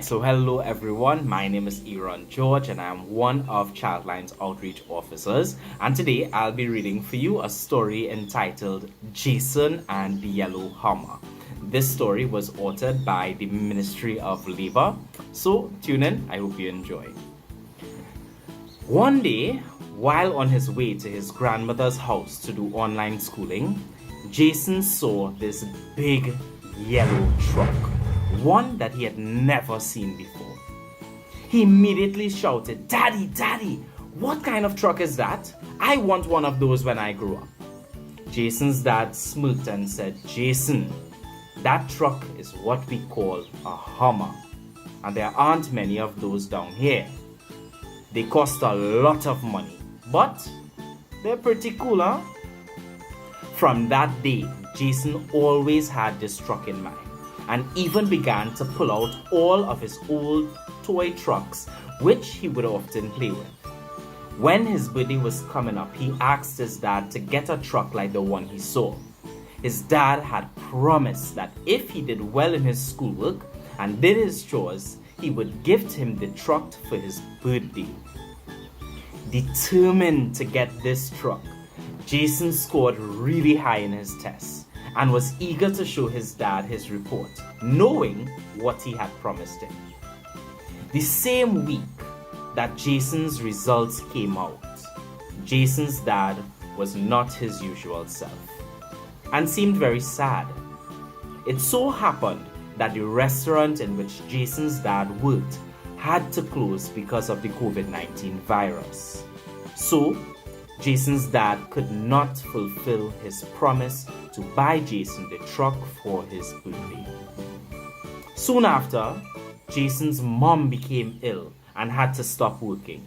So hello everyone, my name is Aaron George and I am one of ChildLine's Outreach Officers, and today I'll be reading for you a story entitled Jason and the Yellow Hammer. This story was authored by the Ministry of Labor, so tune in, I hope you enjoy. One day, while on his way to his grandmother's house to do online schooling, Jason saw this big yellow truck, one that he had never seen before. He immediately shouted, "Daddy, Daddy, what kind of truck is that? I want one of those when I grow up." Jason's dad smirked and said, "Jason, that truck is what we call a Hummer, and there aren't many of those down here. They cost a lot of money, but they're pretty cool, huh?" From that day, Jason always had this truck in mind, and even began to pull out all of his old toy trucks, which he would often play with. When his birthday was coming up, he asked his dad to get a truck like the one he saw. His dad had promised that if he did well in his schoolwork and did his chores, he would gift him the truck for his birthday. Determined to get this truck, Jason scored really high in his tests and was eager to show his dad his report, knowing what he had promised him. The same week that Jason's results came out, Jason's dad was not his usual self and seemed very sad. It so happened that the restaurant in which Jason's dad worked had to close because of the COVID-19 virus. So, Jason's dad could not fulfill his promise to buy Jason the truck for his birthday. Soon after, Jason's mom became ill and had to stop working.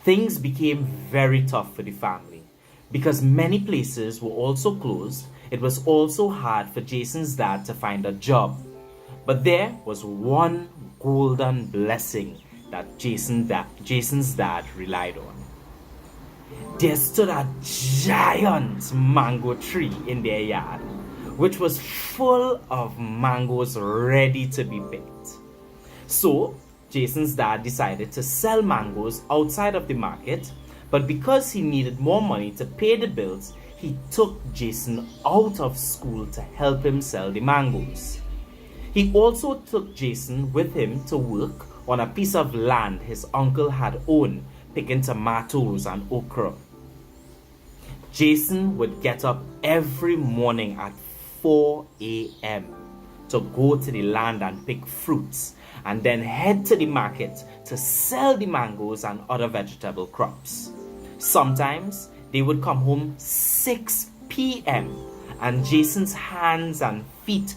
Things became very tough for the family. Because many places were also closed, it was also hard for Jason's dad to find a job. But there was one golden blessing that Jason's dad relied on. There stood a giant mango tree in their yard, which was full of mangoes ready to be picked. So, Jason's dad decided to sell mangoes outside of the market, but because he needed more money to pay the bills, he took Jason out of school to help him sell the mangoes. He also took Jason with him to work on a piece of land his uncle had owned, picking tomatoes and okra. Jason would get up every morning at 4 a.m. to go to the land and pick fruits, and then head to the market to sell the mangoes and other vegetable crops. Sometimes they would come home 6 p.m. and Jason's hands and feet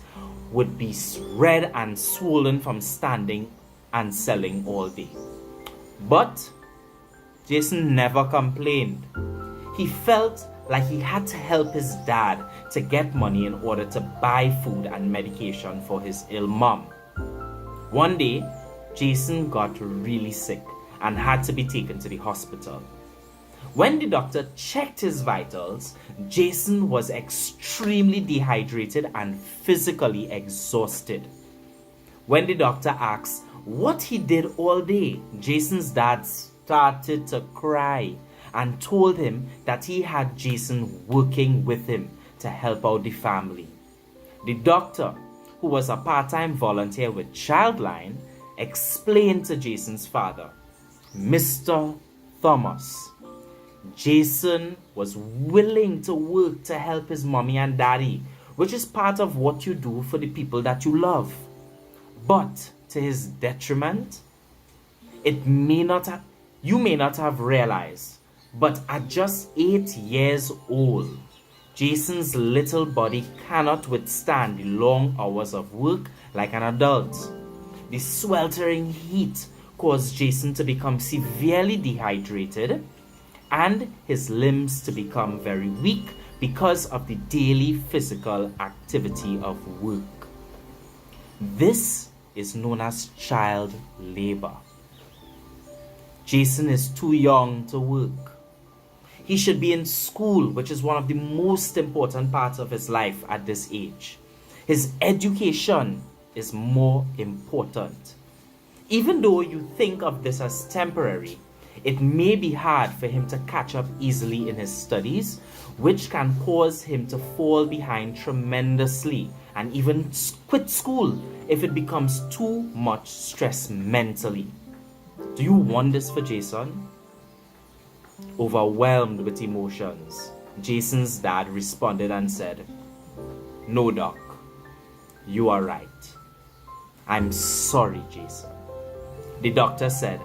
would be red and swollen from standing and selling all day. But Jason never complained. He felt like he had to help his dad to get money in order to buy food and medication for his ill mom. One day, Jason got really sick and had to be taken to the hospital. When the doctor checked his vitals, Jason was extremely dehydrated and physically exhausted. When the doctor asked what he did all day, Jason's dad started to cry and told him that he had Jason working with him to help out the family. The doctor, who was a part-time volunteer with ChildLine, explained to Jason's father, "Mr. Thomas, Jason was willing to work to help his mommy and daddy, which is part of what you do for the people that you love. But to his detriment, you may not have realized, but at just 8 years old, Jason's little body cannot withstand the long hours of work like an adult. The sweltering heat caused Jason to become severely dehydrated and his limbs to become very weak because of the daily physical activity of work. This is known as child labor. Jason is too young to work. He should be in school, which is one of the most important parts of his life at this age. His education is more important. Even though you think of this as temporary, it may be hard for him to catch up easily in his studies, which can cause him to fall behind tremendously and even quit school if it becomes too much stress mentally. Do you want this for Jason? Overwhelmed with emotions, Jason's dad responded and said, "No, Doc, you are right. I'm sorry, Jason." The doctor said,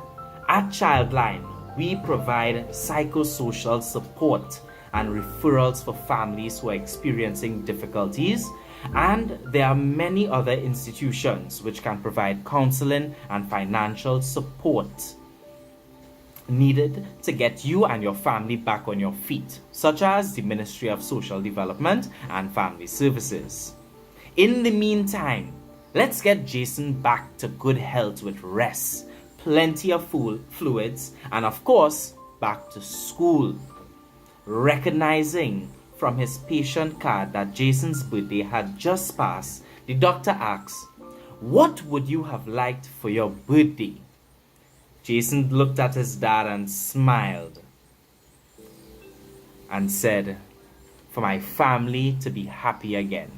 "At ChildLine, we provide psychosocial support and referrals for families who are experiencing difficulties, and there are many other institutions which can provide counseling and financial support needed to get you and your family back on your feet, such as the Ministry of Social Development and Family Services. In the meantime, let's get Jason back to good health with rest, plenty of fluids, and of course, back to school." Recognizing from his patient card that Jason's birthday had just passed, the doctor asked, "What would you have liked for your birthday?" Jason looked at his dad and smiled and said, "For my family to be happy again."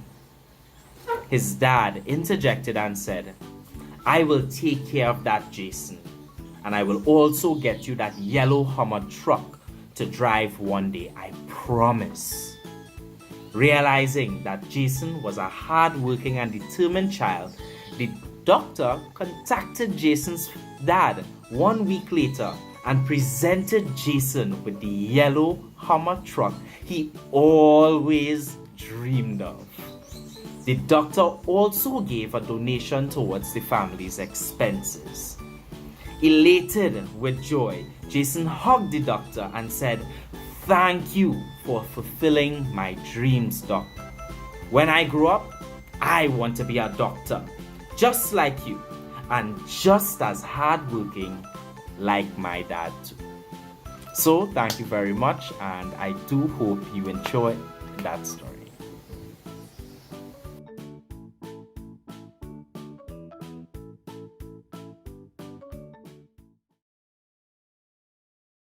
His dad interjected and said, "I will take care of that, Jason, and I will also get you that yellow Hummer truck to drive one day, I promise." Realizing that Jason was a hard-working and determined child, the doctor contacted Jason's dad 1 week later and presented Jason with the yellow Hummer truck he always dreamed of. The doctor also gave a donation towards the family's expenses. Elated with joy, Jason hugged the doctor and said, "Thank you for fulfilling my dreams, Doc. When I grow up, I want to be a doctor, just like you, and just as hardworking like my dad too." So thank you very much, and I do hope you enjoyed that story.